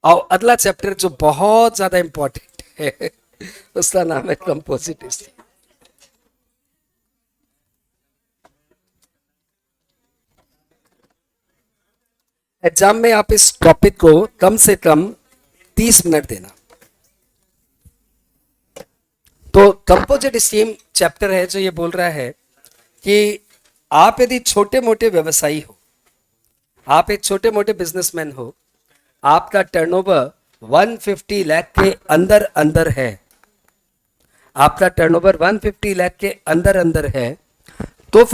और अगला चैप्टर जो बहुत ज्यादा इंपॉर्टेंट है उसका नाम है कंपोजिट स्टीम। एग्जाम में आप इस टॉपिक को कम से कम 30 मिनट देना। तो कंपोजिट स्टीम चैप्टर है जो ये बोल रहा है कि आप यदि छोटे मोटे व्यवसायी हो, आप एक छोटे मोटे बिजनेसमैन हो, आपका टर्नओवर 150 लाख के अंदर अंदर है, आपका टर्नओवर 150 लाख के अंदर अंदर है, तो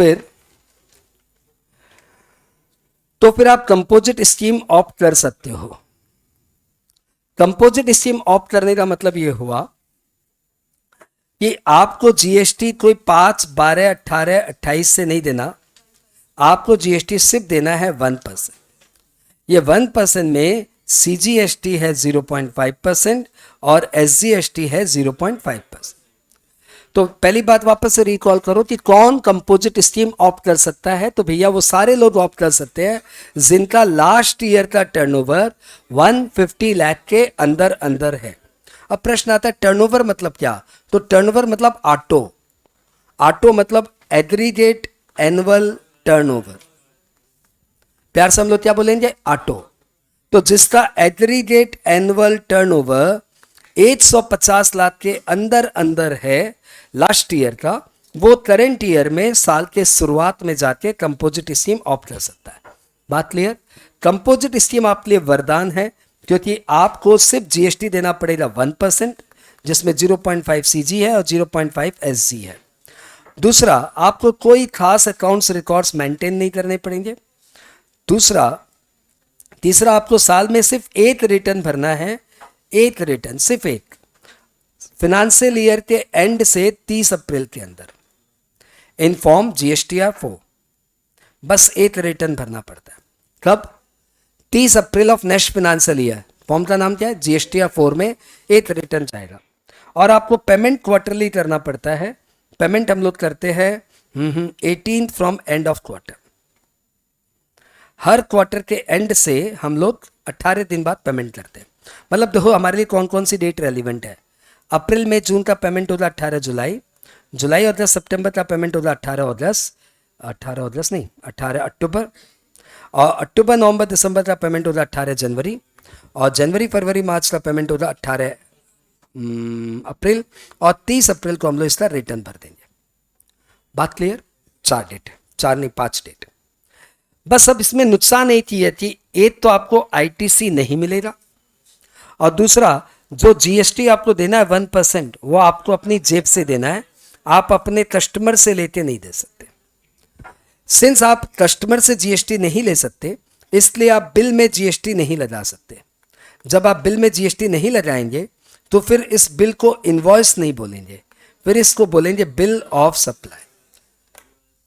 फिर आप कंपोजिट स्कीम ऑप्ट कर सकते हो। कंपोजिट स्कीम ऑप्ट करने का मतलब यह हुआ कि आपको जीएसटी कोई 5, 12, 18, 28 से नहीं देना, आपको जीएसटी सिर्फ देना है 1%। ये 1% में सीजीएसटी है 0.5% और एसजीएसटी है 0.5%। तो पहली बात वापस से रिकॉल करो कि कौन कंपोजिट स्कीम ऑप्ट कर सकता है। तो भैया वो सारे लोग ऑप्ट कर सकते हैं जिनका लास्ट ईयर का टर्नओवर 150 लाख के अंदर अंदर है। अब प्रश्न आता है टर्नओवर मतलब क्या? तो टर्नओवर मतलब आटो मतलब एग्रीगेट एनुअल टर्नओवर। प्यार से हम लोग क्या बोलेंगे? आटो। तो जिसका एग्रीगेट एनुअल टर्नओवर 150 लाख के अंदर अंदर है लास्ट ईयर का, वो करंट ईयर में साल के शुरुआत में जाके कंपोजिट स्कीम ऑप्ट कर सकता है। बात क्लियर? कंपोजिट स्कीम आपके लिए वरदान है क्योंकि आपको सिर्फ जीएसटी देना पड़ेगा 1%, जिसमें 0.5 सीजी है और 0.5 एसजी है। दूसरा, आपको कोई खास अकाउंट्स रिकॉर्ड्स मेंटेन नहीं करने पड़ेंगे। तीसरा, आपको साल में सिर्फ एक रिटर्न भरना है, एक रिटर्न, सिर्फ एक, फिनेंशियल ईयर के एंड से 30 अप्रैल के अंदर, इन फॉर्म जीएसटीआर 4। बस एक रिटर्न भरना पड़ता है। कब? 30 अप्रैल of next financial year. Form का नाम क्या है? जीएसटीआर 4 में एक रिटर्न जाएगा। और आपको पेमेंट क्वार्टरली करना पड़ता है। पेमेंट हम लोग करते हैं 18 from end of quarter. Her quarter के एंड से हम लोग 18 दिन बाद पेमेंट करते हैं। मतलब देखो हमारे लिए कौन कौन सी डेट रेलिवेंट है। अप्रैल मई जून का पेमेंट होगा 18 जुलाई, जुलाई और 10 सितंबर का पेमेंट होगा 18 अगस्त, 18 अक्टूबर, और अक्टूबर नवंबर दिसंबर का पेमेंट होगा 18 जनवरी, और जनवरी फरवरी मार्च का पेमेंट होगा 18 अप्रैल, और 30 अप्रैल को हम लोग इसका रिटर्न भर देंगे। बात क्लियर? 4 डेट, 4 नहीं 5 डेट। बस अब इसमें नुकसान एक ही है कि एक तो आपको आईटीसी नहीं मिलेगा, और दूसरा जो जीएसटी आपको देना है 1%, वो आपको अपनी जेब से देना है, आप अपने कस्टमर से लेके नहीं दे सकते। सिंस आप कस्टमर से जीएसटी नहीं ले सकते, इसलिए आप बिल में जीएसटी नहीं लगा सकते। जब आप बिल में जीएसटी नहीं लगाएंगे तो फिर इस बिल को इनवॉइस नहीं बोलेंगे, फिर इसको बोलेंगे बिल ऑफ सप्लाई।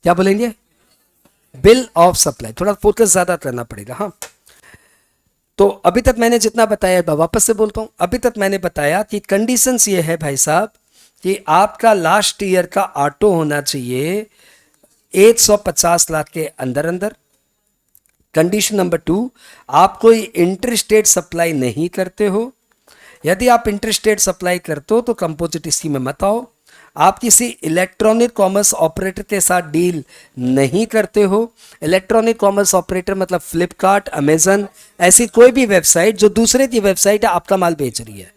क्या बोलेंगे? Bill of supply. थोड़ा फोकस ज्यादा करना पड़ेगा। हाँ, तो अभी तक मैंने जितना बताया, वापस से बोलता हूं, अभी तक मैंने बताया कि कंडीशंस ये है भाई साहब कि आपका लास्ट ईयर का ऑटो होना चाहिए 150 लाख के अंदर अंदर। कंडीशन नंबर 2, आप कोई इंटरस्टेट सप्लाई नहीं करते हो। यदि आप इंटरस्टेट सप्लाई करते हो तो कंपोजिट स्कीम में मत आओ। आप किसी इलेक्ट्रॉनिक कॉमर्स ऑपरेटर के साथ डील नहीं करते हो। इलेक्ट्रॉनिक कॉमर्स ऑपरेटर मतलब फ्लिपकार्ट, अमेजन, ऐसी कोई भी वेबसाइट जो दूसरे की वेबसाइट है आपका माल बेच रही है,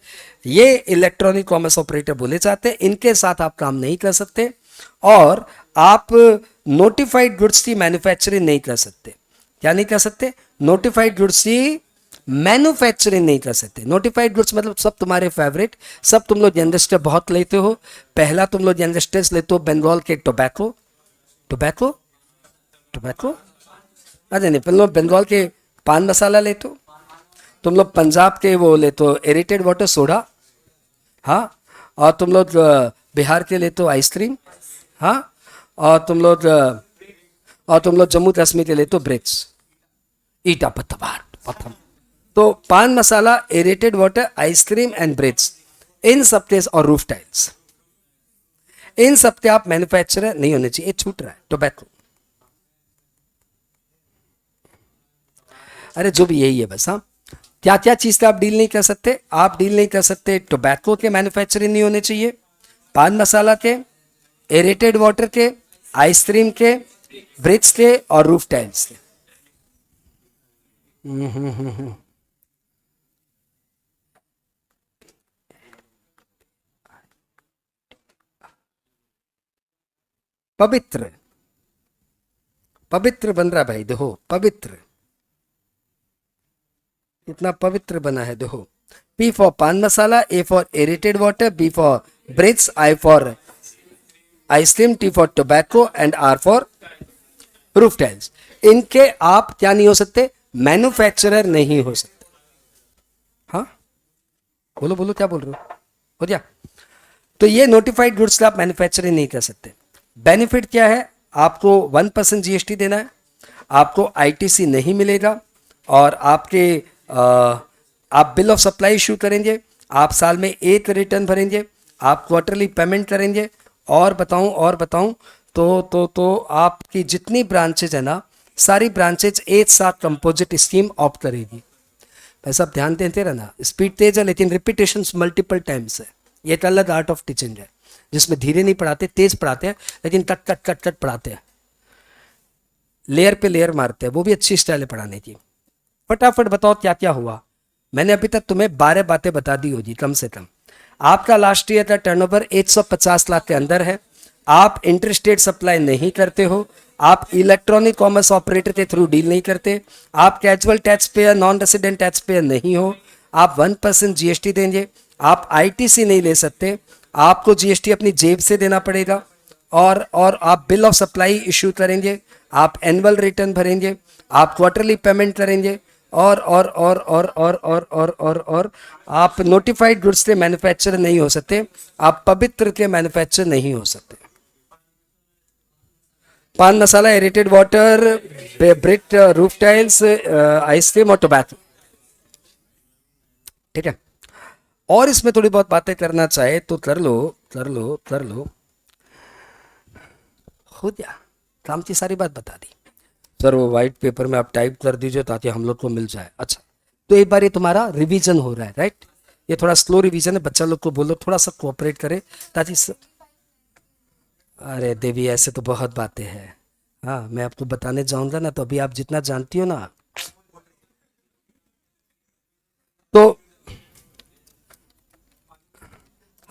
ये इलेक्ट्रॉनिक कॉमर्स ऑपरेटर बोले जाते हैं। इनके साथ आप काम नहीं कर सकते। और आप नोटिफाइड गुड्स की मैन्युफैक्चरिंग नहीं कर सकते। क्या नहीं कर सकते? नोटिफाइड गुड्स की मैन्युफैक्चरिंग नहीं कर सकते। नोटिफाइड गुड्स मतलब सब तुम्हारे फेवरेट, सब तुम लोग यंगस्टर बहुत लेते हो। पहला तुम लोग यंगस्टर्स लेते हो बंगाल के टोबैको, टोबैको, टोबैको, अरे नहीं, तुम लोग बंगाल के पान मसाला लेते हो। तुम लोग पंजाब के वो लेते हो एरिटेड वाटर सोडा, हाँ। और तुम लोग बिहार के लेते हो आइसक्रीम, हाँ। और तुम लोग जम्मू कश्मीर के लेते हो ब्रिक्स, ईटा पत्थर पत्थर। तो paan masala, aerated water, ice cream and bricks, इन सब के, और रूफ टाइल्स, इन सब के आप मैन्युफैक्चरर नहीं होने चाहिए। छूट रहा है टोबैको, अरे जो भी यही है बस। हाँ, क्या क्या चीज से आप डील नहीं कर सकते? आप डील नहीं कर सकते टोबैको के मैन्युफैक्चरिंग नहीं होने चाहिए, पान मसाला के, एरेटेड वाटर के, आइसक्रीम के, ब्रिक्स के और रूफ टाइल्स के। पवित्र, पवित्र बन रहा भाई, देखो पवित्र कितना पवित्र बना है, देखो। P for pan masala, A for aerated water, B for bricks, I for ice cream, T for tobacco and R for roof tiles. इनके आप क्या नहीं हो सकते? मैन्युफैक्चरर नहीं हो सकते। हाँ बोलो बोलो, क्या बोल रहे हो गया? तो ये नोटिफाइड गुड्स का आप मैन्युफैक्चरिंग नहीं कर सकते। बेनिफिट क्या है? आपको 1% जीएसटी देना है, आपको आईटीसी नहीं मिलेगा, और आपके आप बिल ऑफ सप्लाई इशू करेंगे, आप साल में एक रिटर्न भरेंगे, आप क्वार्टरली पेमेंट करेंगे, और बताऊं तो आपकी जितनी ब्रांचेज है ना, सारी ब्रांचेज एक साथ कंपोजिट स्कीम ऑप्ट करेगी। भाई साहब ध्यान देते रहना, स्पीड तेज है लेकिन रिपीटेशन मल्टीपल टाइम्स है। ये एक अलग आर्ट ऑफ टीचिंग है, जिसमें धीरे नहीं पढ़ाते, तेज पढ़ाते हैं, लेकिन कट कट कट कट पढ़ाते हैं, लेयर पे लेयर मारते हैं। वो भी अच्छी स्टाइल है पढ़ाने की। फटाफट बताओ क्या क्या हुआ। मैंने अभी तक तुम्हें 12 बातें बता दी होगी कम से कम। आपका लास्ट ईयर का टर्नओवर 150 लाख के अंदर है, आप इंटरस्टेट सप्लाई नहीं करते हो, आप इलेक्ट्रॉनिक कॉमर्स ऑपरेटर के थ्रू डील नहीं करते, आप casual tax payer, non resident tax payer नहीं हो, आप 1% जीएसटी देंगे, आप आईटीसी नहीं ले सकते, आपको जीएसटी अपनी जेब से देना पड़ेगा, और आप बिल ऑफ सप्लाई इशू करेंगे, आप एनुअल रिटर्न भरेंगे, आप क्वार्टरली पेमेंट करेंगे, और आप नोटिफाइड गुड्स के मैन्युफैक्चर नहीं हो सकते, आप पवित्र के मैन्युफैक्चर नहीं हो सकते। Paan masala, aerated water, brick, roof tiles, ice cream और टोबैको, ठीक है। और इसमें थोड़ी बहुत बातें करना चाहे तो कर लो, हो गया काम की सारी बात बता दी। सर वो वाइट पेपर में आप टाइप कर दीजिए ताकि हम लोग को मिल जाए। अच्छा, तो एक बार ये तुम्हारा रिवीजन हो रहा है, राइट? ये थोड़ा स्लो रिवीजन है, बच्चा लोग को बोलो थोड़ा सा कोऑपरेट करे ताकि अरे देवी ऐसे तो बहुत बातें हैं। हाँ मैं आपको बताने जाऊंगा ना, तो अभी आप जितना जानती हो ना, तो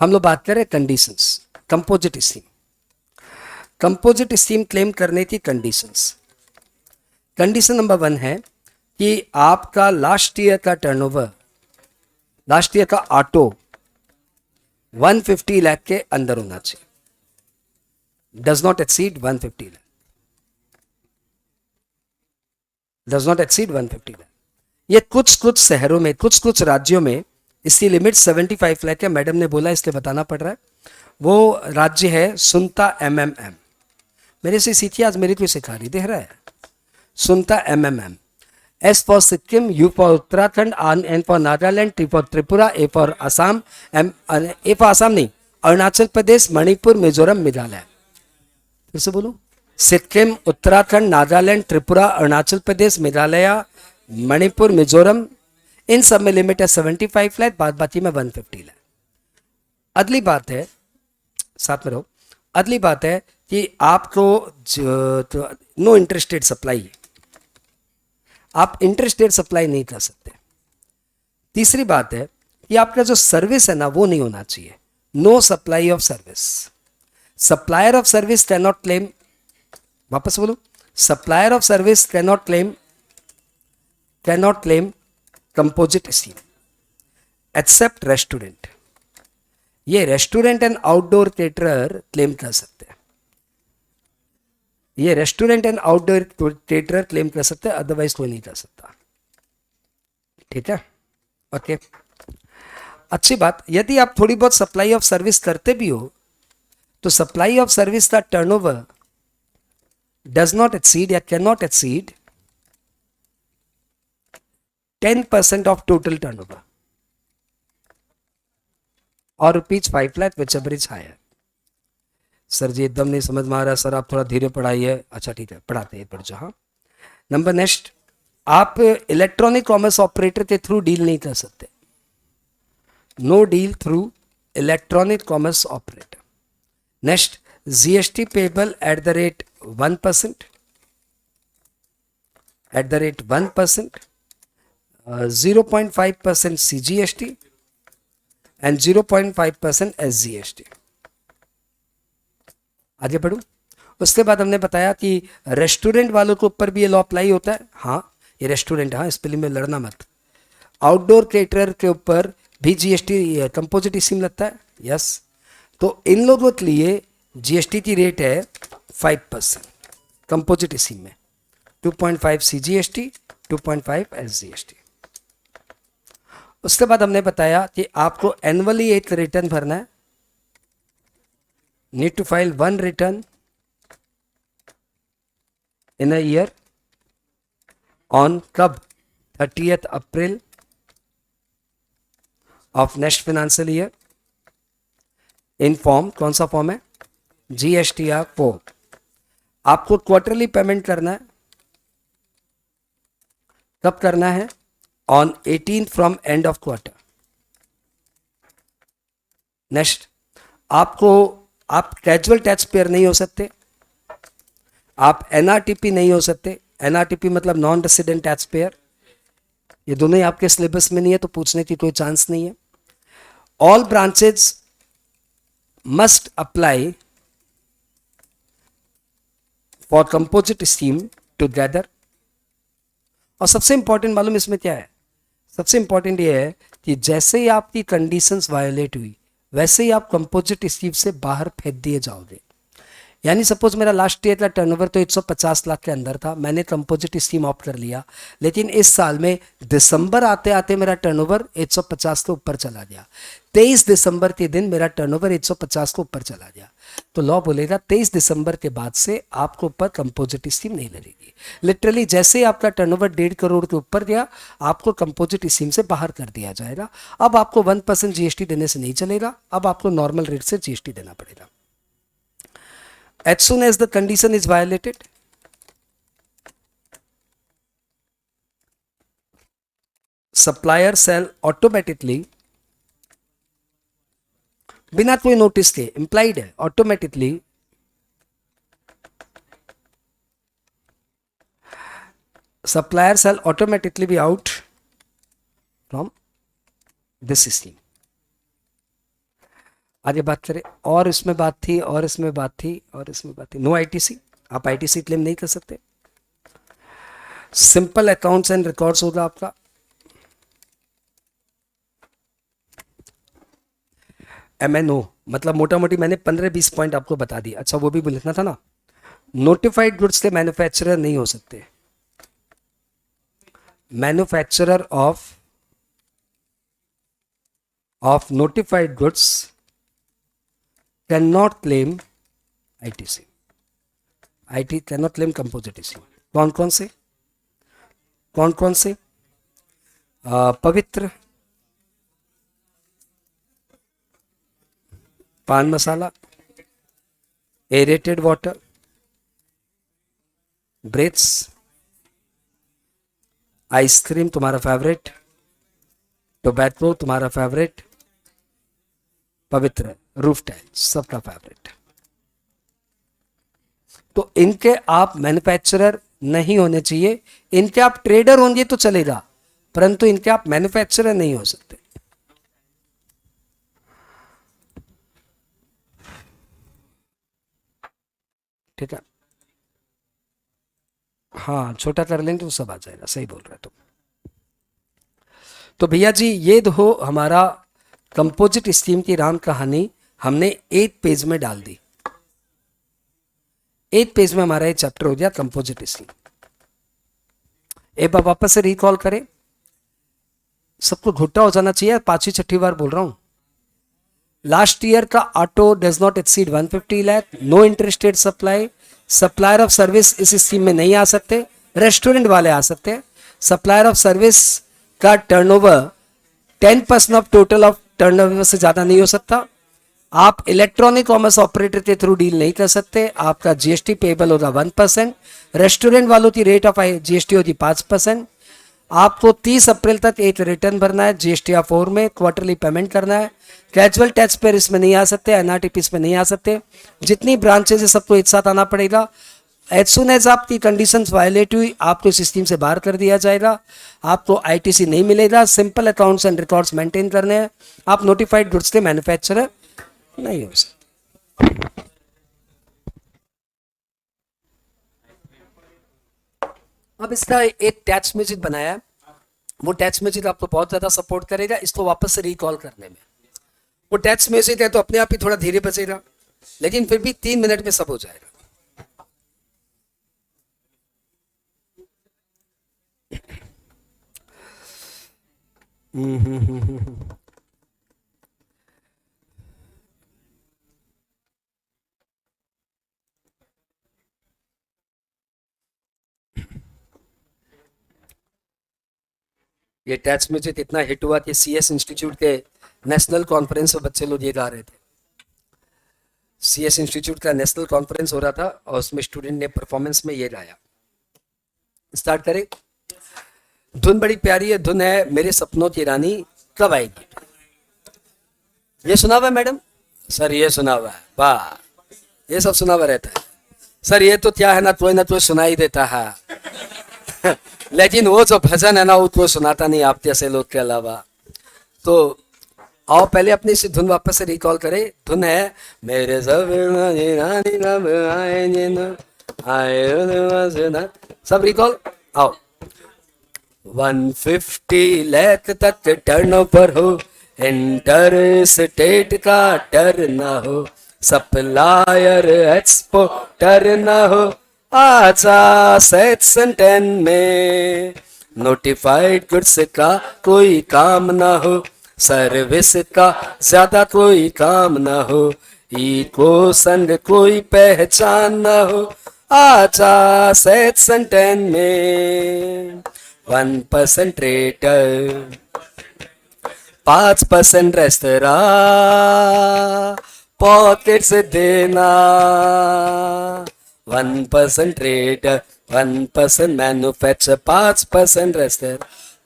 हम लोग बात करें conditions. Composite scheme, composite scheme claim करने की कंडीशंस। कंडीशन नंबर 1 है कि आपका लास्ट ईयर का टर्नओवर, लास्ट ईयर का ऑटो 150 लाख के अंदर होना चाहिए, does not exceed 150 lakh, does not exceed 150 lakh. ये कुछ शहरों में, कुछ राज्यों में इसकी लिमिट 75 लाख है। मैडम ने बोला इसलिए बताना पड़ रहा है। वो राज्य है सुनता MMM। मेरे से सीखिए, आज मेरी कोई सिखा रही, देख रहा है सुनता MMM। S for Sikkim, U for Uttarakhand, N for Nagaland, T for Tripura, A for Assam, A for Assam नहीं, अरुणाचल प्रदेश, मणिपुर, मिजोरम, मेघालय। फिर से बोलो, सिक्किम, उत्तराखंड, नागालैंड, त्रिपुरा, अरुणाचल प्रदेश, मेघालय, मणिपुर, मिजोरम, इन सब में लिमिट है 75 लाख, बाद बाकी में 150 लाख। अगली बात है, साथ में रहो, अगली बात है कि आपको नो इंटरेस्टेड सप्लाई, आप इंटरेस्टेड सप्लाई नहीं कर सकते। तीसरी बात है कि आपका जो सर्विस है ना वो नहीं होना चाहिए, no supply of service. Supplier of service can not claim, वापस बोलो, supplier of service can not claim composite scheme except restaurant. ये restaurant and outdoor caterer claim कर सकते हैं, ये restaurant and outdoor caterer claim कर सकते हैं, अदरवाइज कोई नहीं कर सकता, ठीक है? ओके, अच्छी बात। यदि आप थोड़ी बहुत सप्लाई ऑफ सर्विस करते भी हो तो सप्लाई ऑफ सर्विस का टर्नओवर डज नॉट एक्सीड या can not exceed 10% of total turnover और ₹5 lakh whichever is higher. Sir ji एकदम नहीं समझ में आ रहा, सर आप थोड़ा धीरे पढ़ाइए। अच्छा ठीक है, पढ़ाते हैं, पढ़ जाओ। हाँ, नंबर नेक्स्ट, आप इलेक्ट्रॉनिक कॉमर्स ऑपरेटर के थ्रू डील नहीं कर सकते, no deal through electronic commerce operator. Next, GST payable at the rate 1%, at the rate 1%, 0.5% CGST and 0.5% SGST। आगे बढ़ूं। उसके बाद हमने बताया कि रेस्टोरेंट वालों के ऊपर भी ये लॉ अप्लाई होता है। हाँ, ये रेस्टोरेंट, हाँ स्पेलिंग में लड़ना मत। आउटडोर केटरर के ऊपर भी जीएसटी कंपोजिट स्कीम लगता है, यस। तो इन लोगों के लिए जीएसटी की रेट है 5% कंपोजिट स्कीम में, 2.5 CGST, 2.5 SGST। उसके बाद हमने बताया कि आपको एनुअली एक रिटर्न भरना है, need to file 1 return in a year on कब 30th April of next financial year in form, कौन सा फॉर्म है, GSTR 4। आपको क्वार्टरली पेमेंट करना है, कब करना है, on 18 from end of quarter. Next, आप कैजुअल टैक्स पेयर नहीं हो सकते, आप NRTP नहीं हो सकते। NRTP मतलब नॉन रेसिडेंट टैक्स पेयर, ये दोनों ही आपके सिलेबस में नहीं है तो पूछने की कोई चांस नहीं है। All branches must apply for composite scheme together. और सबसे इंपॉर्टेंट मालूम इसमें क्या है, सबसे इंपॉर्टेंट ये है कि जैसे ही आपकी कंडीशंस वायोलेट हुई वैसे ही आप कंपोजिट स्कीम से बाहर फेंक दिए जाओगे। यानी सपोज मेरा लास्ट ईयर का टर्नओवर तो 150 लाख के अंदर था, मैंने कंपोजिट स्कीम ऑप्ट कर लिया, लेकिन इस साल में दिसंबर आते आते मेरा टर्नओवर 150 के ऊपर चला गया। 23 दिसंबर के दिन मेरा टर्नओवर 150 के ऊपर चला गया, तो लॉ बोलेगा 23 दिसंबर के बाद से आपको ऊपर कंपोजिट स्कीम नहीं लगेगी। लिटरली जैसे ही आपका टर्नओवर 1.5 करोड़ के ऊपर गया, आपको कंपोजिट स्कीम से बाहर कर दिया जाएगा। अब आपको 1% GST देने से नहीं चलेगा, अब आपको नॉर्मल रेट से GST देना पड़ेगा। As soon as the condition is violated, supplier shall automatically, बिना कोई नोटिस के, implied है, automatically supplier shall automatically be out from this scheme। आगे बात करें, और इसमें बात थी, और इसमें बात थी, और इसमें बात थी, नो ITC, आप ITC क्लेम नहीं कर सकते। सिंपल अकाउंट्स एंड रिकॉर्ड्स होगा आपका। MNO मतलब मोटा मोटी मैंने 15-20 पॉइंट आपको बता दिया। अच्छा वो भी लिखना था ना, नोटिफाइड गुड्स के मैन्युफैक्चरर नहीं हो सकते, manufacturer of notified goods cannot claim ITC, cannot claim composite scheme। कौन कौन से, पवित्र, पान masala, aerated water, breads, ice cream तुम्हारा फेवरेट, टोबैको तुम्हारा फेवरेट, पवित्र, रूफ टाइल्स सबका फेवरेट। तो इनके आप मैन्युफैक्चरर नहीं होने चाहिए, इनके आप ट्रेडर होंगे तो चलेगा, परंतु इनके आप मैन्युफैक्चरर नहीं हो सकते। ठीक है, हाँ छोटा कर लेंगे तो सब आ जाएगा, सही बोल रहे तुम। तो भैया जी ये दो हमारा कंपोजिट स्कीम की राम कहानी हमने 8 पेज में डाल दी। 8 पेज में हमारा ये चैप्टर हो गया कंपोजिट स्कीम। एक बार वापस से रिकॉल करें, सबको घुट्टा हो जाना चाहिए, 5वीं-6वीं बार बोल रहा हूं। लास्ट ईयर का auto does not exceed 150 lakh, no interest rate supply, supplier of service इस स्कीम में नहीं आ सकते, रेस्टोरेंट वाले आ सकते हैं। सप्लायर ऑफ सर्विस का turnover 10% of total of turnover से ज्यादा नहीं हो सकता। आप इलेक्ट्रॉनिक कॉमर्स ऑपरेटर के थ्रू डील नहीं कर सकते। आपका जीएसटी पेबल होगा 1%, रेस्टोरेंट वालों की रेट ऑफ जीएसटी होती 5%। आपको 30 अप्रैल तक एक रिटर्न भरना है जीएसटी 4 में, क्वार्टरली पेमेंट करना है। कैजुअल टैक्स पेयर इसमें नहीं आ सकते, एनआरटीपी इसमें नहीं आ सकते। जितनी ब्रांचेज है सबको एक साथ आना पड़ेगा। एज सुन एज आपकी कंडीशंस वायलेट हुई, आपको इस स्कीम से बाहर कर दिया जाएगा। आपको आईटीसी नहीं मिलेगा। Simple accounts and records maintain करने हैं। आप नोटिफाइड गुड्स के मैन्युफैक्चरर नहीं हो सकते। अब इसका एक टैक्स मैजिक बनाया है, वो टैक्स मैजिक आपको बहुत ज़्यादा सपोर्ट करेगा इसको वापस से रिकॉल करने में। वो टैक्स मैजिक है तो अपने आप ही थोड़ा धीरे बचेगा, लेकिन फिर भी 3 मिनट में सब हो जाएगा। ये टैक्स म्यूजिक इतना हिट हुआ कि सीएस इंस्टीट्यूट के नेशनल कॉन्फ्रेंस में बच्चे लोग ये गा रहे थे। सीएस इंस्टीट्यूट का नेशनल कॉन्फ्रेंस हो रहा था और उसमें स्टूडेंट ने परफॉर्मेंस में ये गाया। स्टार्ट करें। धुन बड़ी प्यारी है, धुन है मेरे सपनों की रानी कब आएगी। ये सुना हुआ है मैडम? सर ये सुना हुआ है, वाह, ये सब सुना हुआ रहता है सर। ये तो क्या है ना, कोई ना कोई सुनाई देता है लेकिन वो जो भजन है ना वो तो सुनाता नहीं आप जैसे लोग के अलावा। तो आओ पहले अपनी इस धुन वापस से रिकॉल करें। धुन है मेरे सब रिकॉल। आओ 150 लाख तक टर्नओवर हो, इंटर स्टेट का डर ना हो, सप्लायर एक्सपोर्टर ना हो, आजा सेक्शन 10 में नोटिफाइड गुड्स का कोई काम ना हो, सर्विस का ज्यादा कोई काम ना हो, इको संग कोई पहचान ना हो, आजा सेक्शन 10 में 1% रेटर 5% रेस्तरा पॉकेट से देना, 1% रेटर 1% मैन्युफैक्चर 5% रेस्टर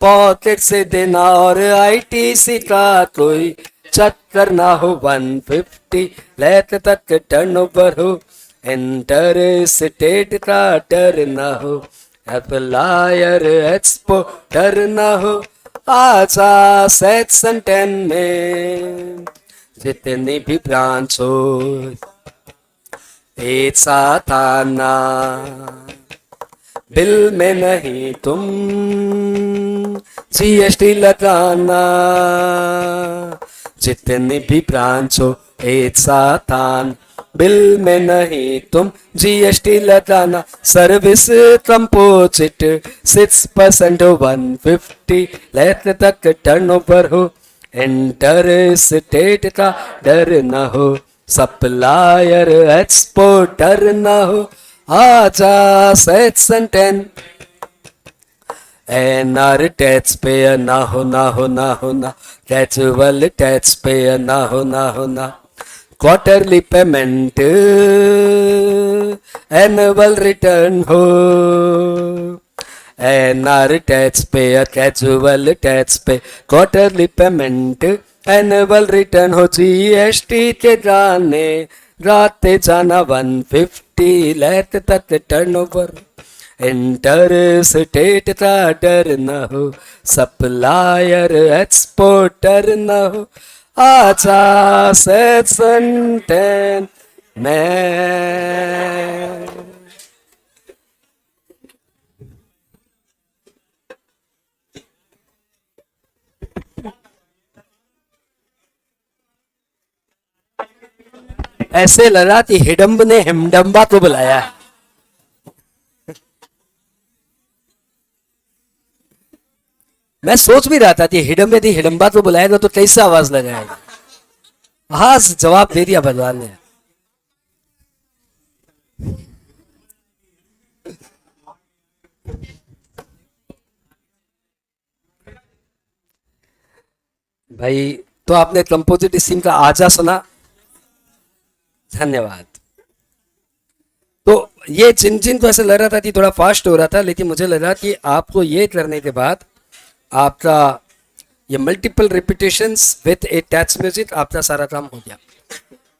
पॉकेट से देना, और आईटीसी का कोई चक्कर ना हो, 150 लाख तक टर्नओवर हो, इंटर स्टेट का डर ना हो, अप्लायर एक्सपोर्टर ना हो, आजा सेक्शन 10 में जितनी भी ब्रांच हो एक साथ आना, बिल में नहीं तुम जीएसटी लगाना, जितनी भी ब्रांच हो एक साथ आना, बिल में नहीं तुम जीएसटी लगाना, सर्विस कंपोजिट 6% हो, 150 लाख तक टर्नओवर हो, इंटर स्टेट का डर न हो, सप्लायर एक्सपोर्टर न हो, आजा सेक्शन 10 एनआर टैक्स पेयर ना हो ना हो ना हो ना, कैजुअल टैक्स पेयर ना हो ना हो ना, क्वार्टरली पेमेंट एनुअल रिटर्न हो, NR tax payer casual tax pay quarterly payment annual return हो, जीएसटी के गाने गाते जाना, 150 लाख तक टर्नओवर, इंटर स्टेट का डर न हो, सप्लायर एक्सपोर्टर न हो, आजा सेक्शन 10 में। ऐसे लगा कि हिडम्ब ने हिमडम्बा को बुलाया है। मैं सोच भी रहा था कि हिडम्ब यदि हिडम्बा को बुलाएगा तो कैसे आवाज लगाएगा। हाँ जवाब दे दिया भगवान ने। भाई तो आपने कंपोजिट स्कीम का आजा सुना, धन्यवाद। तो ये चिन चिन तो ऐसे लग रहा था कि थोड़ा फास्ट हो रहा था, लेकिन मुझे लगा कि आपको ये करने के बाद आपका ये multiple repetitions with a touch music आपका सारा काम हो गया।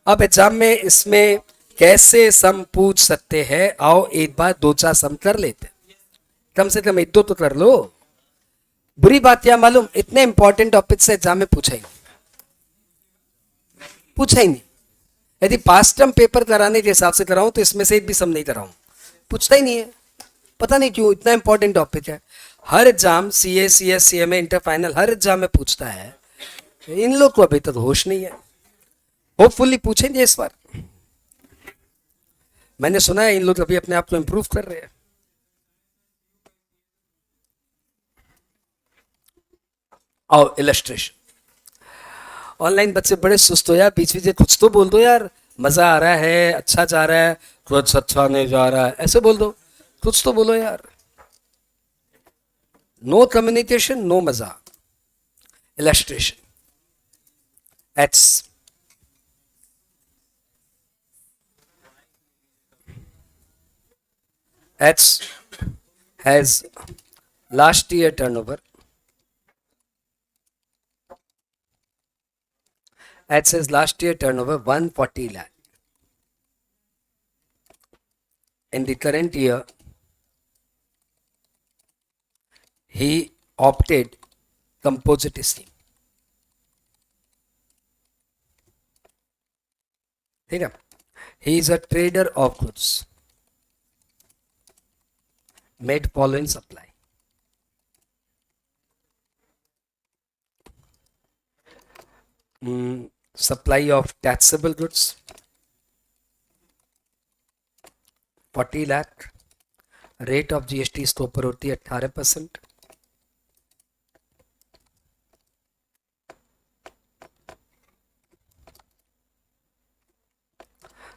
अब एग्जाम में इसमें कैसे सम पूछ सकते हैं, आओ एक बार दो चार सम कर लेते, कम से कम एक दो तो कर लो। बुरी बात क्या मालूम, इतने इंपॉर्टेंट टॉपिक से एग्जाम में पूछा ही नहीं, पूछा ही नहीं। यदि पास्ट टर्म पेपर कराने के हिसाब से कराऊं तो इसमें से एक भी सम नहीं कराऊं, पूछता ही नहीं है। पता नहीं क्यों, इतना इंपॉर्टेंट टॉपिक है। हर exam CA CS CMA inter final हर एग्जाम में पूछता है, इन लोग को अभी तक होश नहीं है। होपफुली पूछेंगे इस बार। मैंने सुना है इन लोग अभी अपने आप को इंप्रूव कर रहे हैं। और इलस्ट्रेशन, ऑनलाइन बच्चे बड़े सुस्त हो यार, बीच बीच कुछ तो बोल दो यार, मजा आ रहा है, अच्छा जा रहा है, कुछ अच्छा नहीं जा रहा है, ऐसे बोल दो, कुछ तो बोलो यार। नो कम्युनिकेशन नो मजा। Illustration, it's it's has last year turnover. At says last year turnover 140 lakh. In the current year, he opted composite scheme. ठीक है, he is a trader of goods. Made following supply. Supply of taxable goods 40 lakh. Rate of GST इसके ऊपर होती है 18%।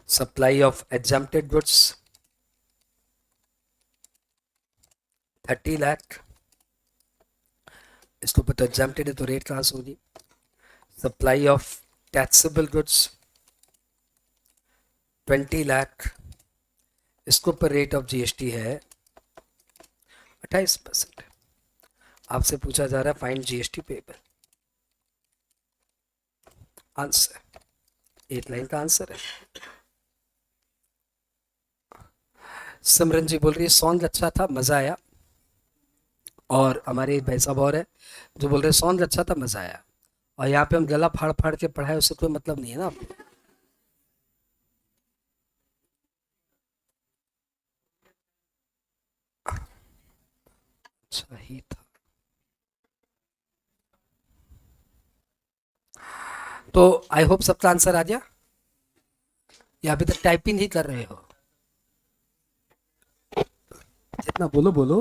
Supply of exempted goods 30 lakh. इसके ऊपर तो exempted है तो रेट कहाँ से होगी। Supply of taxable goods 20 lakh. इसके ऊपर रेट ऑफ जीएसटी है 28%। आपसे पूछा जा रहा है फाइंड जीएसटी पेबल। आंसर, एक लाइन का आंसर है। सिमरन जी बोल रही है सॉन्ग अच्छा था, मजा आया। और हमारे एक भाई साहब और है जो बोल रहे सॉन्ग अच्छा था, मजा आया। और यहाँ पे हम गला फाड़ फाड़ के पढ़ाए, उससे कोई मतलब नहीं है ना आपको। अच्छा ही था। तो आई होप सबका आंसर आ गया, या अभी तक टाइपिंग ही कर रहे हो। जितना बोलो बोलो,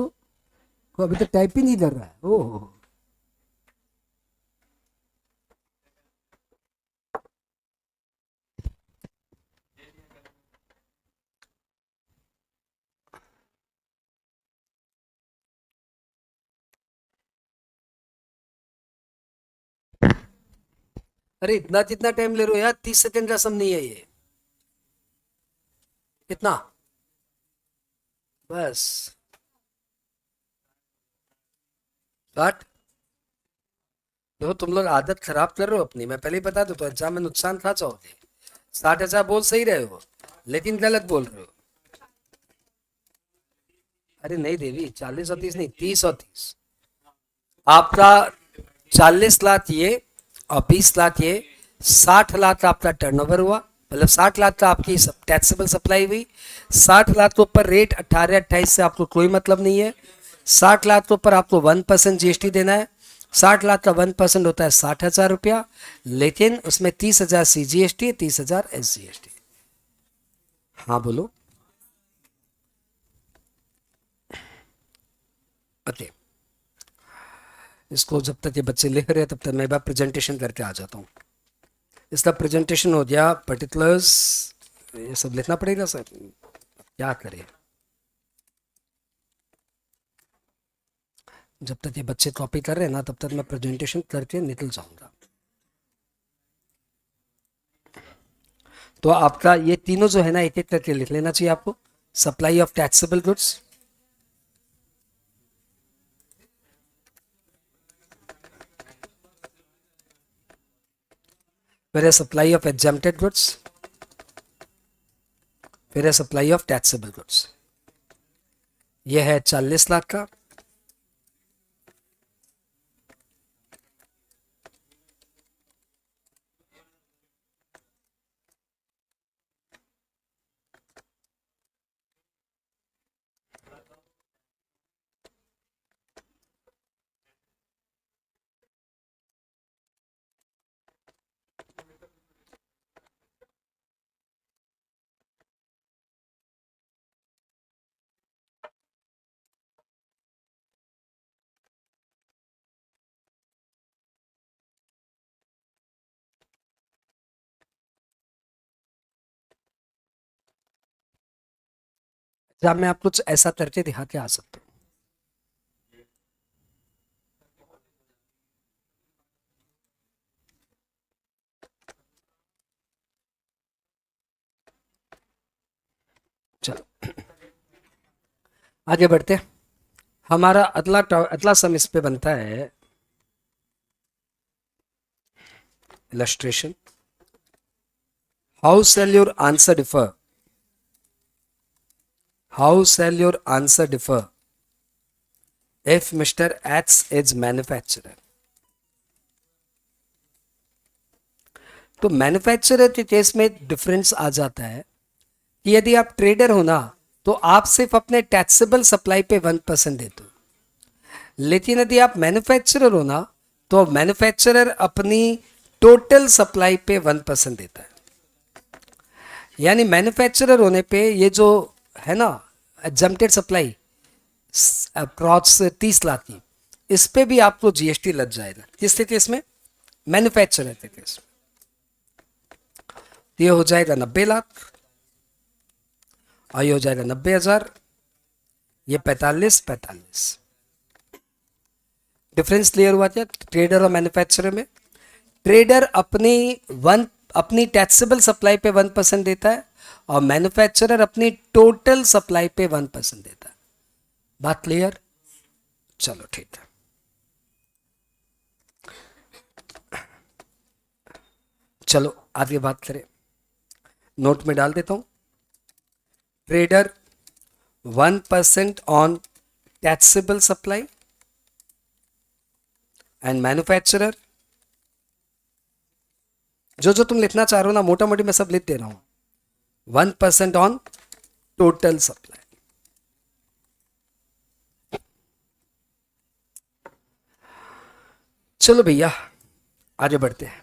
वो अभी तक टाइपिंग ही कर रहा है। ओह, अरे इतना जितना टाइम ले रहे हो यार, 30 सेकंड का सम नहीं है ये। कितना, बस 60। देखो तुम लोग आदत खराब कर रहे हो अपनी, मैं पहले ही बता दूं तो एग्जाम में नुकसान खा जाओगे। 60,000 बोल सही रहे हो, लेकिन गलत बोल रहे हो। अरे नहीं देवी, 40 और 30 नहीं, 30 और 30। आपका 40 लाख ये और 20 लाख ये, 60 लाख आपका टर्नओवर हुआ, मतलब 60 लाख का आपकी टैक्सेबल सप्लाई हुई। 60 लाख के ऊपर रेट 18-28 से आपको कोई मतलब नहीं है। 60 लाख के ऊपर आपको 1% जीएसटी देना है। 60 लाख का 1% होता है 60,000 रुपया, लेकिन उसमें 30,000 CGST, 30,000 SGST। हाँ बोलो। ओके, इसको जब तक ये बच्चे लिख रहे हैं तब तक मैं बार प्रेजेंटेशन करके आ जाता हूँ। इसका प्रेजेंटेशन हो गया, पर्टिकुलर्स ये सब लिखना पड़ेगा सर, क्या करें। जब तक ये बच्चे कॉपी कर रहे हैं ना तब तक मैं प्रेजेंटेशन करके निकल जाऊंगा। तो आपका ये तीनों जो है ना एक एक करके लिख लेना चाहिए आपको. सप्लाई ऑफ टैक्सेबल गुड्स, फिर है सप्लाई ऑफ एग्जम्प्टेड गुड्स, फिर है सप्लाई ऑफ टैक्सेबल गुड्स. ये है 40 लाख का. एग्जाम में आप कुछ ऐसा करके दिखा के आ सकते हो. चलो आगे बढ़ते हैं. हमारा अगला सम इस पे बनता है illustration. How shall your answer differ? How shall your answer differ if Mr. X is manufacturer? तो मैन्युफैक्चरर के केस में डिफरेंस आ जाता है कि यदि आप ट्रेडर हो ना तो आप सिर्फ अपने टैक्सेबल सप्लाई पे 1% देते हो, लेकिन यदि आप मैन्युफैक्चरर हो ना तो मैन्युफैक्चरर अपनी टोटल सप्लाई पे 1% देता है. यानी मैन्युफैक्चरर होने पे ये जो है ना एग्जम्प्टेड सप्लाई अप्रॉक्स 30 लाख की, इस पे भी आपको जीएसटी लग जाएगा. किसके केस में? मैन्युफैक्चरर के केस में. ये हो जाएगा 90 लाख और ये हो जाएगा 90,000. ये 45. डिफरेंस क्लियर हुआ क्या ट्रेडर और मैन्युफैक्चरर में? ट्रेडर अपनी टैक्सेबल सप्लाई पे 1% देता है और मैन्युफैक्चरर अपनी टोटल सप्लाई पे 1% देता है. बात क्लियर? चलो ठीक है. चलो आगे बात करें. नोट में डाल देता हूं. Trader 1% on taxable supply and manufacturer, जो जो तुम लिखना चाह रहे हो ना मोटा मोटी मैं सब लिख दे रहा हूं. 1% ऑन टोटल सप्लाई. चलो भैया आगे बढ़ते हैं.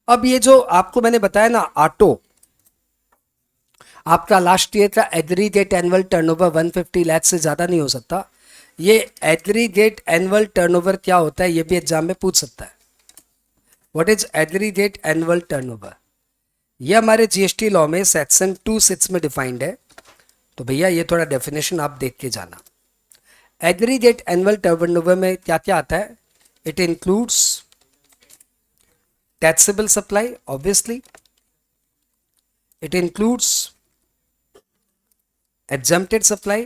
अब ये जो आपको मैंने बताया ना ऑटो, आपका लास्ट ईयर का एग्रीगेट एनुअल टर्नओवर 150 लाख से ज़्यादा नहीं हो सकता. ये एग्रीगेट एनुअल टर्नओवर क्या होता है ये भी एग्जाम में पूछ सकता है. What is aggregate annual turnover? ये हमारे जीएसटी लॉ में सेक्शन 26 में डिफाइंड है. तो भैया ये थोड़ा डेफिनेशन आप देख के जाना. एग्रीगेट एनुअल टर्नओवर में क्या क्या आता है? It includes taxable supply, obviously. It includes exempted supply.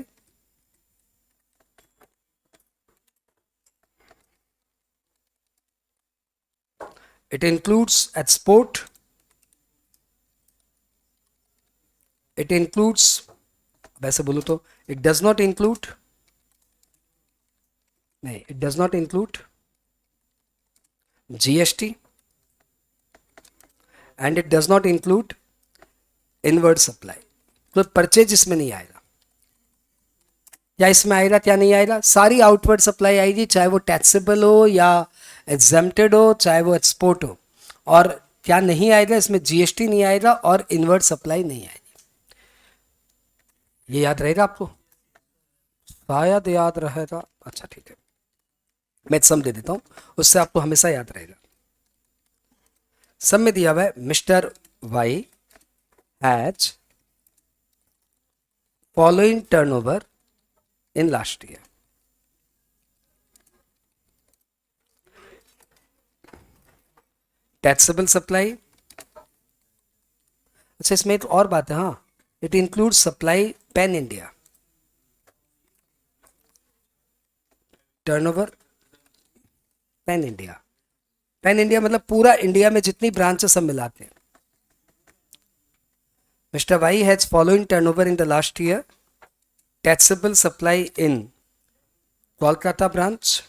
It includes export. It includes, वैसे बोलो तो it does not include, नहीं it does not include GST and it does not include inward supply. तो परचेज इसमें नहीं आएगा. क्या इसमें आएगा क्या नहीं आएगा? सारी आउटवर्ड सप्लाई आएगी, चाहे वो टैक्सेबल हो या एग्जेम्प्टेड हो, चाहे वो एक्सपोर्ट हो. और क्या नहीं आएगा इसमें? जीएसटी नहीं आएगा और इनवर्ड सप्लाई नहीं आएगी. ये याद रहेगा आपको? शायद याद रहेगा. अच्छा ठीक है, मैं सम दे देता हूं, उससे आपको हमेशा याद रहेगा. सम में दिया हुआ है mister Y has following turnover in last year. Taxable supply, अच्छा इसमें एक और बात है, हाँ, it include supply pan India, turnover pan India, pan India मतलब पूरा इंडिया में जितनी ब्रांचेस सब मिलाते हैं। Mister Y has following turnover in the last year, taxable supply in Kolkata branch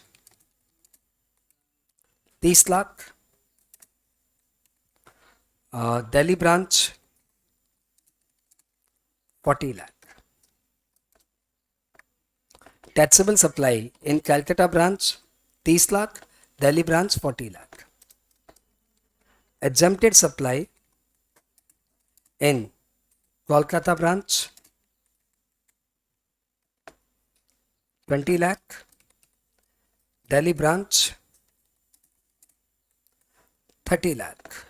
30 lakh, Delhi branch 40 lakh, taxable supply in Calcutta branch 30 lakh, Delhi branch 40 lakh, exempted supply in Kolkata branch 20 lakh, Delhi branch 30 lakh.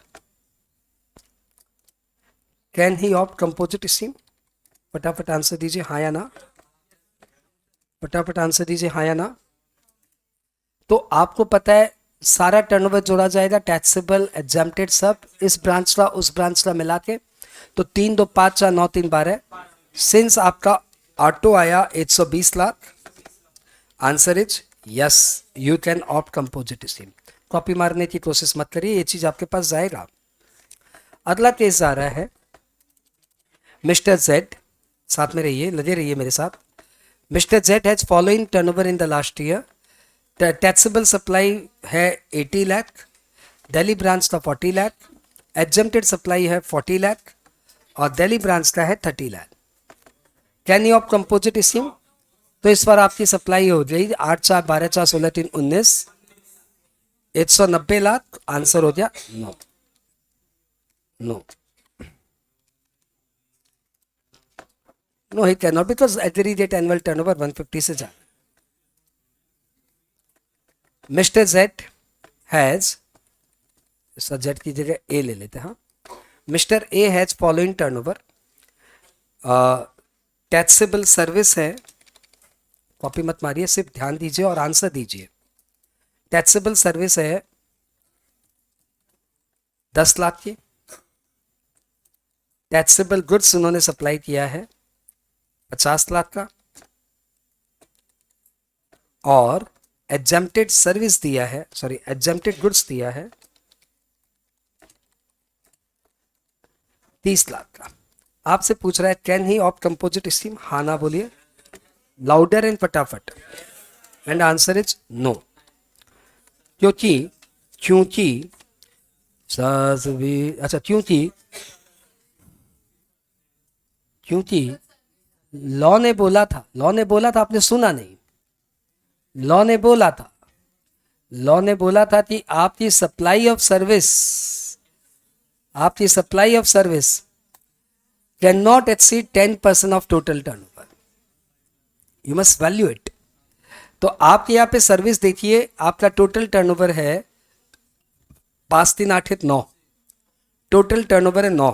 Can he opt composite scheme? फटाफट answer दीजिए हाँ या ना, फटाफट answer दीजिए हाँ या ना। तो आपको पता है सारा टर्नओवर जोड़ा जाएगा, टैक्सेबल एग्जम्प्टेड सब, इस ब्रांच का उस ब्रांच का मिला के, तो 3 2 5 4 9 3 12। सिंस आपका ऑटो आया 120 lakh, answer is yes, you can opt composite scheme. Copy मारने की कोशिश मत करिए, ये चीज आपके पास जाएगा। अगला केस आ रहा है मिस्टर जेड, साथ में रहिए, लगे रहिए मेरे साथ। Mister Z has following turnover in the last year, taxable supply है 80 लाख, दिल्ली ब्रांच का 40 लाख, एग्जम्प्टेड सप्लाई है 40 लाख और दिल्ली ब्रांच का है 30 lakh. Can you of composite scheme? तो इस बार आपकी सप्लाई हो गई 8 4 12 4 16 3 19, 190 लाख। आंसर हो गया no, no, no he can not, because aggregate annual turnover 150 से ज्यादा। मिस्टर जेड हैज, इसका जेड की जगह ए ले लेते हैं, हाँ। Mister A has following turnover, taxable service है, कॉपी मत मारिए, सिर्फ ध्यान दीजिए और आंसर दीजिए। टैक्सेबल सर्विस है 10 लाख की, टैक्सेबल गुड्स उन्होंने सप्लाई किया है 50 लाख का, और एग्जम्प्टेड सर्विस दिया है, सॉरी एग्जम्प्टेड गुड्स दिया है 30 लाख का। आपसे पूछ रहा है can he opt composite scheme? हाँ ना बोलिए, लाउडर एंड फटाफट। एंड आंसर इज नो, क्योंकि क्योंकि अच्छा क्योंकि लॉ ने बोला था, लॉ ने बोला था, आपने सुना नहीं, लॉ ने बोला था, लॉ ने बोला था कि आपकी सप्लाई ऑफ सर्विस, आपकी supply of service can not exceed 10% of total turnover, you must value it. तो आपके यहाँ पे सर्विस देखिए, आपका टोटल टर्नओवर है 5 3 8 9, टोटल टर्नओवर है 9,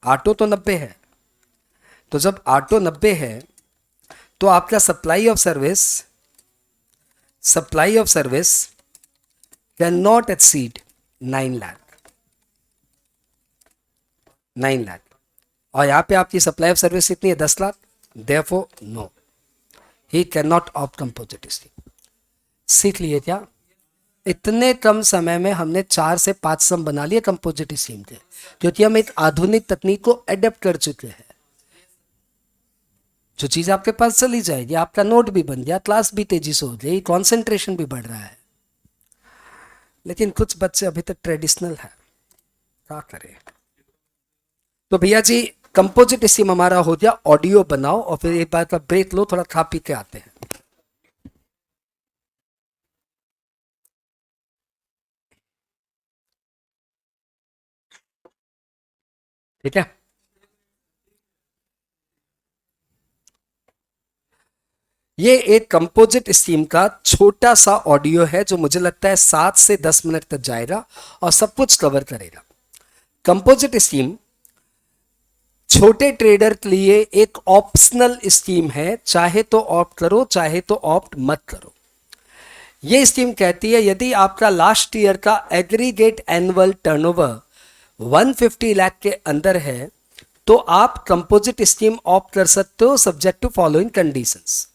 ऑटो तो 90 है, तो जब ऑटो 90 है तो आपका supply of service can not exceed 9 lakh, 9 lakh, और यहाँ पे आपकी सप्लाई ऑफ सर्विस कितनी है 10 lakh, therefore no, he can not opt composite scheme. सीख लिए क्या? इतने कम समय में हमने 4 से 5 सम बना लिए कंपोजिट स्कीम के, क्योंकि हम एक आधुनिक तकनीक को एडेप्ट कर चुके हैं। जो चीज आपके पास चली जाएगी, आपका नोट भी बन गया, क्लास भी तेजी से हो गई, कॉन्सेंट्रेशन भी बढ़ रहा है। लेकिन कुछ बच्चे अभी तक ट्रेडिशनल है, क्या करें। तो भैया जी कंपोजिट स्कीम हमारा हो गया, ऑडियो बनाओ और फिर एक बार का ब्रेक लो, थोड़ा खा पी के आते हैं। ठीक है, ये एक कंपोजिट स्कीम का छोटा सा ऑडियो है जो मुझे लगता है 7 से 10 मिनट तक जाएगा और सब कुछ कवर करेगा। कंपोजिट स्कीम छोटे ट्रेडर के लिए एक ऑप्शनल स्कीम है, चाहे तो ऑप्ट करो चाहे तो ऑप्ट मत करो। ये स्कीम कहती है यदि आपका लास्ट ईयर का एग्रीगेट एनुअल टर्नओवर 150 लाख के अंदर है तो आप कंपोजिट स्कीम ऑप्ट कर सकते हो subject to following conditions.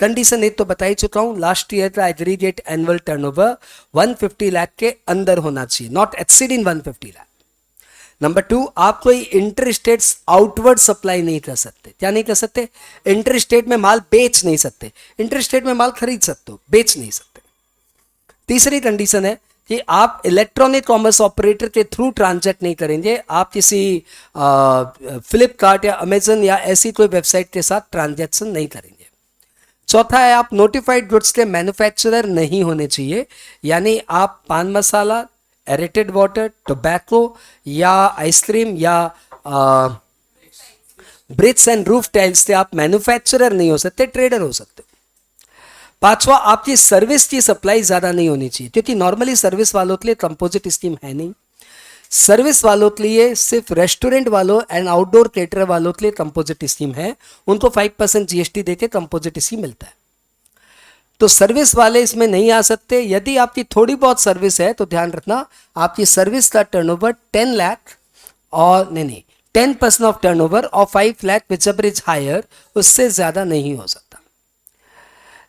Condition एक तो बता ही चुका हूं, लास्ट ईयर का एग्रीगेट एनुअल टर्नओवर 150 लाख के अंदर होना चाहिए, नॉट एक्सीडिंग 150 लाख। नंबर 2, आप कोई इंटर स्टेट आउटवर्ड सप्लाई नहीं कर सकते। क्या नहीं कर सकते? इंटर स्टेट में माल बेच नहीं सकते। इंटर स्टेट में माल खरीद सकते हो, बेच नहीं सकते। तीसरी कंडीशन है कि आप इलेक्ट्रॉनिक कॉमर्स ऑपरेटर के थ्रू ट्रांजैक्ट नहीं करेंगे, आप किसी फ्लिपकार्ट या अमेजन या ऐसी कोई वेबसाइट के साथ ट्रांजैक्शन नहीं करेंगे। चौथा है आप नोटिफाइड गुड्स के मैन्युफैक्चरर नहीं होने चाहिए, यानी आप पान मसाला, एरेटेड वाटर, टोबैको या आइसक्रीम या ब्रिक्स एंड रूफ टाइल्स से आप मैन्युफैक्चरर नहीं हो सकते, ट्रेडर हो सकते। पांचवा, आपकी सर्विस की सप्लाई ज्यादा नहीं होनी चाहिए, क्योंकि नॉर्मली सर्विस वालों के लिए कंपोजिट स्कीम है नहीं। सर्विस वालों के लिए सिर्फ रेस्टोरेंट वालों एंड आउटडोर केटर वालों के लिए कंपोजिट स्कीम है, उनको 5% जीएसटी देके कंपोजिट स्कीम मिलता है। तो सर्विस वाले इसमें नहीं आ सकते। यदि आपकी थोड़ी बहुत सर्विस है तो ध्यान रखना आपकी सर्विस का टर्नओवर 10 लाख और नहीं 10% ऑफ टर्नओवर और 5 लाख विचएवर इज हायर, उससे ज्यादा नहीं हो सकता।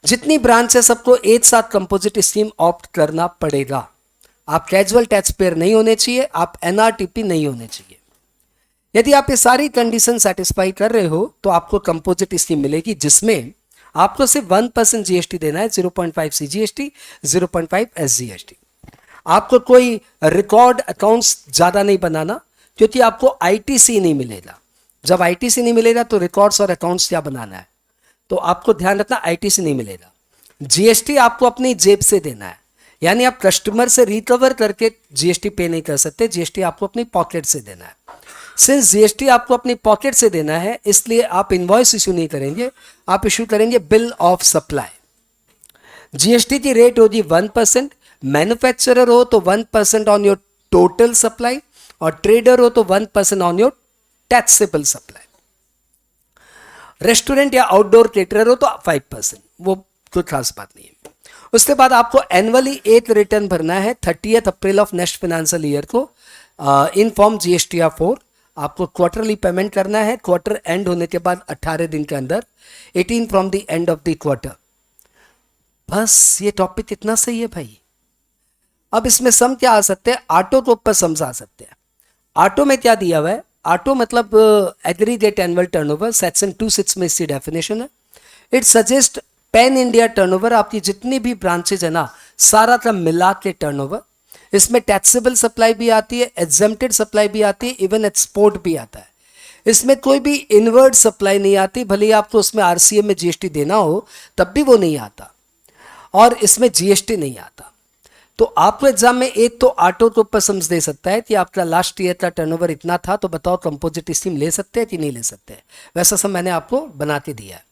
जितनी ब्रांच है सबको एक साथ कंपोजिट स्कीम ऑप्ट करना पड़ेगा। आप कैजुअल टैक्स पेयर नहीं होने चाहिए, आप एनआरटीपी नहीं होने चाहिए। यदि आप ये सारी कंडीशन सेटिस्फाई कर रहे हो तो आपको कंपोजिट स्कीम मिलेगी, जिसमें आपको सिर्फ 1% जीएसटी देना है, 0.5 सीजीएसटी, 0.5 एसजीएसटी। आपको कोई रिकॉर्ड अकाउंट्स ज्यादा नहीं बनाना, क्योंकि आपको आईटीसी नहीं मिलेगा। जब आईटीसी नहीं मिलेगा तो रिकॉर्ड्स और अकाउंट्स क्या बनाना है, तो आपको ध्यान रखना आईटीसी नहीं मिलेगा। जीएसटी आपको अपनी जेब से देना है, यानी आप कस्टमर से रिकवर करके जीएसटी पे नहीं कर सकते, जीएसटी आपको अपनी पॉकेट से देना है। सिंस जीएसटी आपको अपनी पॉकेट से देना है, इसलिए आप इनवॉइस इशू नहीं करेंगे, आप इशू करेंगे बिल ऑफ सप्लाई। जीएसटी की रेट होगी 1%, मैन्युफैक्चरर हो तो 1% ऑन योर टोटल सप्लाई और ट्रेडर हो तो 1% on your taxable supply. Restaurant या आउटडोर केटरर हो तो 5%, वो कोई खास बात नहीं है। उसके बाद आपको एनुअली एक रिटर्न भरना है 30 अप्रैल ऑफ नेक्स्ट फाइनेंशियल ईयर को इन फॉर्म जीएसटीआर 4। आपको क्वार्टरली पेमेंट करना है, क्वार्टर एंड होने के बाद 18 दिन के अंदर, 18 from the end of the quarter. बस ये टॉपिक इतना सही है भाई। अब इसमें सम क्या आ सकते हैं, ऑटो के ऊपर सम्स आ सकते हैं। ऑटो में क्या दिया हुआ है, ऑटो मतलब एग्रीगेट एनुअल टर्नओवर, सेक्शन 26 में इसकी डेफिनेशन है। It suggest pan India turnover, आपकी जितनी भी ब्रांचेज है ना, सारा का मिला के टर्नओवर। इसमें टैक्सेबल सप्लाई भी आती है, एग्जेम्प्टेड सप्लाई भी आती है, इवन एक्सपोर्ट भी आता है। इसमें कोई भी इनवर्ड सप्लाई नहीं आती, भले ही आपको उसमें आरसीएम में जीएसटी देना हो तब भी वो नहीं आता, और इसमें जीएसटी नहीं आता। तो आपको एग्जाम में एक तो ऑटो के ऊपर सम्स दे सकता है कि आपका लास्ट ईयर का टर्नओवर इतना था, तो बताओ कंपोजिट स्कीम ले सकते हैं कि नहीं ले सकते। वैसा सम मैंने आपको बना के दिया है।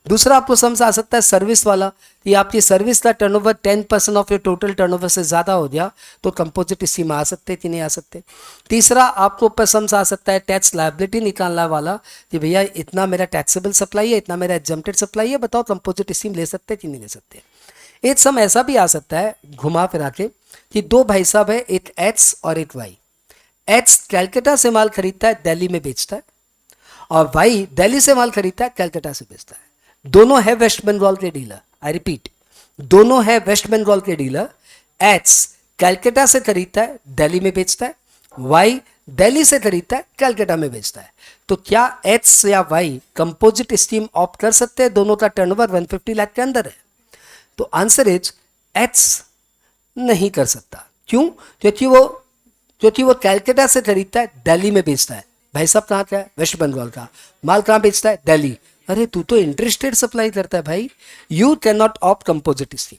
दूसरा आपको समझ आ सकता है सर्विस वाला, कि आपकी सर्विस का turnover 10% of your total turnover से ज़्यादा हो गया तो कंपोजिट स्कीम आ सकते हैं कि नहीं आ सकते। तीसरा आपको ऊपर समझ आ सकता है टैक्स लायबिलिटी निकालना वाला, कि भैया इतना मेरा टैक्सेबल सप्लाई है, इतना मेरा एग्जम्प्टेड सप्लाई है, बताओ कंपोजिट स्कीम ले सकते हैं कि नहीं ले सकते। एक सम ऐसा भी आ सकता है घुमा फिरा के कि दो भाई साहब है, एक एक्स और एक वाई। एक्स कैलकाटा से माल खरीदता है, दिल्ली में बेचता है, और वाई दिल्ली से माल खरीदता है, कैलकाटा से बेचता है। दोनों है वेस्ट बंगाल के डीलर। आई रिपीट, दोनों है वेस्ट बंगाल के डीलर। एक्स कैलकाटा से खरीदता है, दिल्ली में बेचता है, वाई दिल्ली से खरीदता है, कैलकाटा में बेचता है। तो क्या एक्स या वाई कंपोजिट स्कीम ऑप्ट कर सकते हैं? दोनों का टर्नओवर 150 लाख के अंदर है। तो आंसर इज एक्स नहीं कर सकता। क्यों? क्योंकि वो कैलकाटा से खरीदता है, दिल्ली में बेचता है। भाई साहब कहाँ का है? वेस्ट बंगाल का। माल कहाँ बेचता है? दिल्ली। अरे तू तो इंटरेस्टेड सप्लाई करता है भाई, you can not opt composite scheme.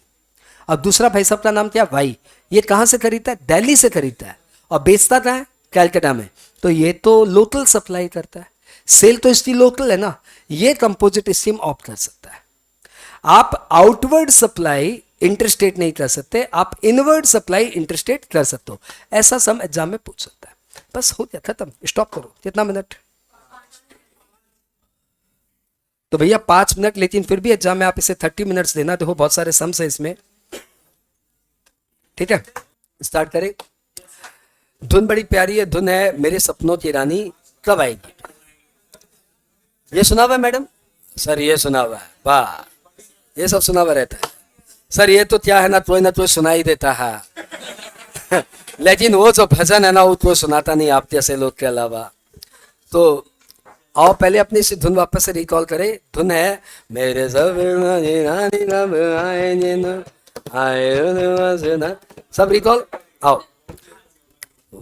अब दूसरा भाई साहब का नाम क्या? वाई। ये कहाँ से खरीदता है? दिल्ली से खरीदता है, और बेचता कहाँ है? कैलकाटा में। तो ये तो लोकल सप्लाई करता है, सेल तो इसकी लोकल है ना, ये कंपोजिट स्कीम ऑप्ट कर सकता है। आप आउटवर्ड सप्लाई इंटरस्टेट नहीं कर सकते, आप इनवर्ड सप्लाई इंटरस्टेट कर सकते हो। ऐसा सम एग्जाम में पूछ सकता है। बस हो गया, खत्म, स्टॉप करो। कितना मिनट? तो भैया 5 मिनट, लेकिन फिर भी एग्जाम में आप इसे 30 मिनट्स देना। देखो बहुत सारे सम्स है इसमें, ठीक है, स्टार्ट करें। धुन बड़ी प्यारी है, धुन है मेरे सपनों की रानी कब आएगी। ये सुना हुआ है मैडम? सर ये सुना हुआ है, वाह, ये सब सुना हुआ रहता है सर। ये तो क्या है ना तो सुनाई देता है लेकिन वो जो भजन है ना वो तो सुनाता नहीं आप जैसे लोग के अलावा। तो आओ पहले अपनी इस धुन वापस से रिकॉल करें। धुन है मेरे सब रिकॉल। आओ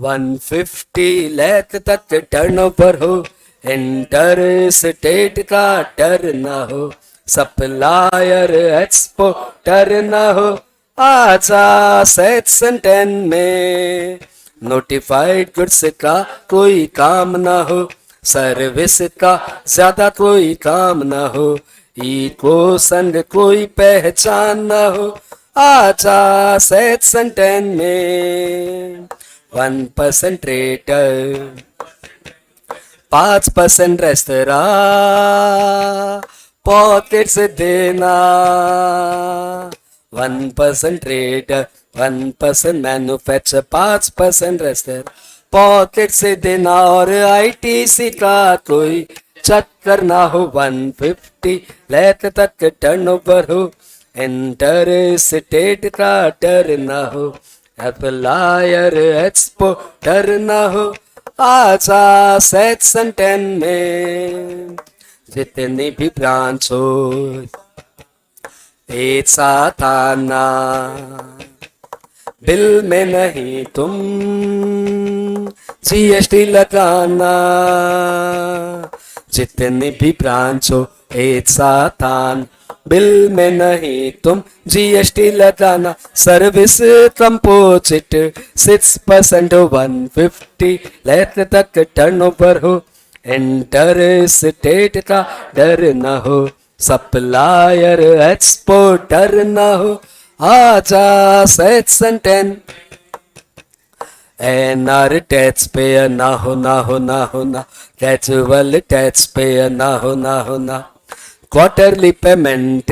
150 लाख तक टर्नओवर हो, इंटर स्टेट का डर ना हो, सप्लायर एक्सपोर्टर ना हो, आजा सेक्शन 10 में नोटिफाइड गुड्स का कोई काम ना हो, सर्विस का ज्यादा कोई काम ना हो, इको संग कोई पहचान ना हो, आजा सेक्शन 10 में 1% ट्रेडर, 5% रेस्तरा, पॉकेट से देना, 1% ट्रेडर, 1% मैन्युफैक्चर, 5% रेस्टर, पॉकेट से देना, और आईटीसी का कोई चक्कर ना हो, 150 लाख तक टर्नओवर हो, इंटर स्टेट का डर ना हो, सप्लायर एक्सपोर्टर ना हो, आजा सेक्शन 10 में जितनी भी ब्रांच हो एक साथ आना, बिल में नहीं तुम जीएसटी लगाना, जितनी भी ब्रांच हो एक साथ आना, बिल में नहीं तुम जीएसटी लगाना, सर्विस कंपोजिट 6% हो, 150 लाख तक टर्नओवर हो, इंटर स्टेट का डर न हो, सप्लायर एक्सपोर्टर न हो, आजा सेक्शन 10 एनआर टैक्स पेयर ना हो, ना हो, ना हो, ना कैजुअल टैक्स पेयर ना हो, ना हो, ना क्वार्टरली पेमेंट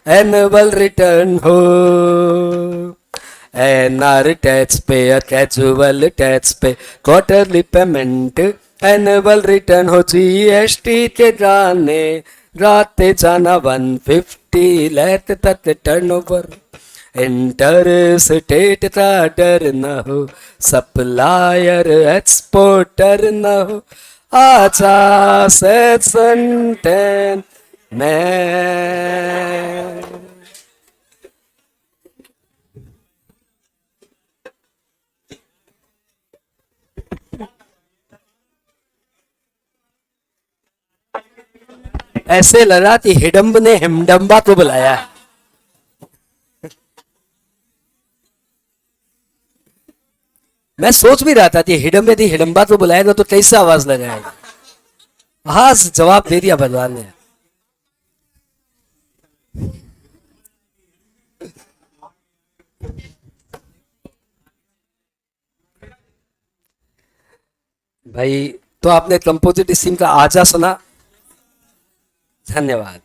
एनुअल रिटर्न हो, NR tax payer casual tax pay quarterly payment annual return हो, जीएसटी के गाने गाते जाना, 150 लाख तक टर्नओवर, इंटर स्टेट का डर न हो, सप्लायर एक्सपोर्टर न हो, आजा सेक्शन 10 में। ऐसे लगा कि हिडम्ब ने हिमडम्बा को बुलाया है। मैं सोच भी रहा था कि हिडम्ब यदि हिडम्बा को बुलाएगा तो कैसा आवाज लगाएगा। हाँ जवाब दे दिया भगवान ने। भाई तो आपने कंपोजिट स्टीम का आजा सुना, धन्यवाद।